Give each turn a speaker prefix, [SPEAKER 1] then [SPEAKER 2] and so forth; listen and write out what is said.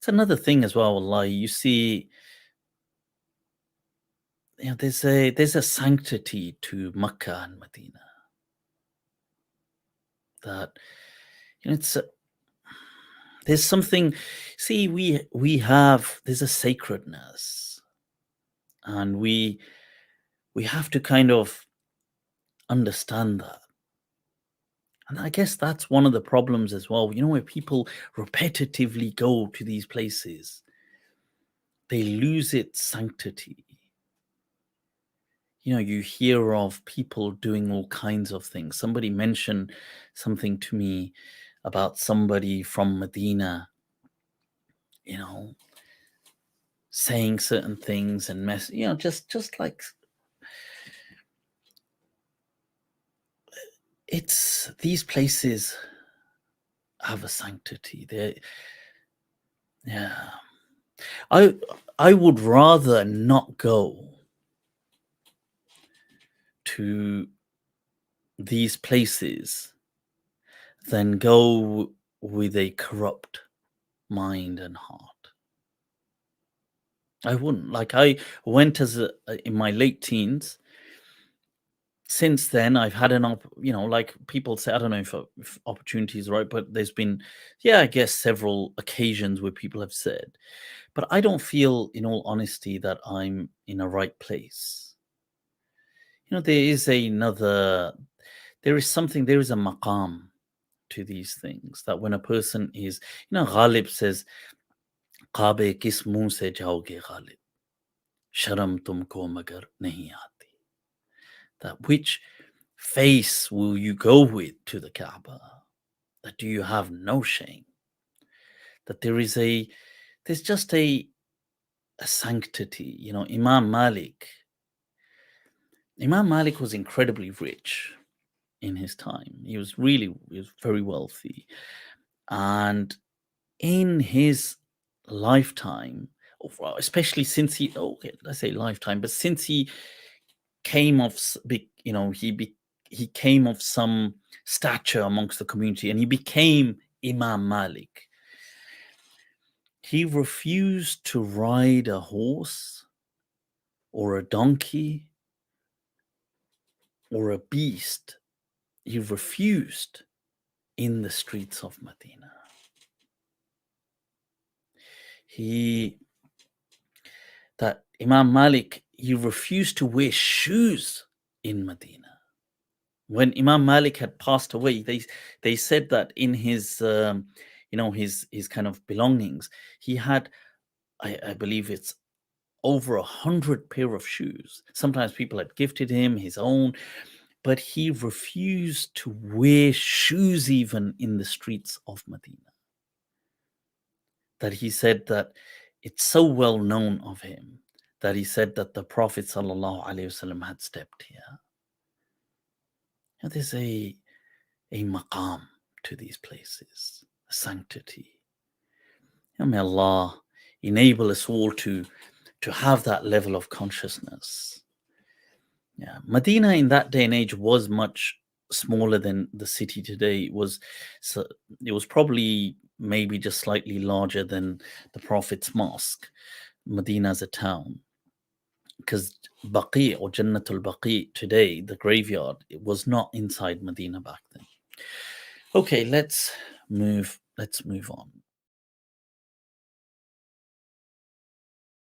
[SPEAKER 1] It's another thing as well, wallahi. You see, there's a sanctity to Makkah and Medina that it's there's something. See, there's a sacredness, and we have to kind of understand that. And I guess that's one of the problems as well. Where people repetitively go to these places, they lose its sanctity. You hear of people doing all kinds of things. Somebody mentioned something to me about somebody from Medina, saying certain things and just like these places have a sanctity. Yeah. I would rather not go to these places than go with a corrupt mind and heart. I wouldn't. Like, I went in my late teens. Since then, I've had like people say, I don't know if opportunity is right, but there's been, I guess, several occasions where people have said, but I don't feel, in all honesty, that I'm in a right place. There is a maqam to these things, that when a person is, Ghalib says, Qabe kis muh se jaoge Ghalib, sharam tumko magar nahi aati. That which face will you go with to the Kaaba? That do you have no shame? That there's just a sanctity. Imam Malik was incredibly rich in his time. He was very wealthy. And in his lifetime, especially since he came of, he came of some stature amongst the community, and he became Imam Malik. He refused to ride a horse or a donkey or a beast. He refused in the streets of Medina. Imam Malik, he refused to wear shoes in Medina. When Imam Malik had passed away, they said that in his his kind of belongings, he had, I believe it's over 100 pair of shoes. Sometimes people had gifted him his own, but he refused to wear shoes even in the streets of Medina. That he said that it's so well known of him that he said that the Prophet ﷺ had stepped here. There's a maqam to these places, a sanctity. May Allah enable us all to have that level of consciousness. Medina in that day and age was much smaller than the city today. It was probably maybe just slightly larger than the Prophet's mosque. Medina as a town, because Baqi or Jannatul Baqi today, the graveyard, it was not inside Medina back then. Okay, let's move on.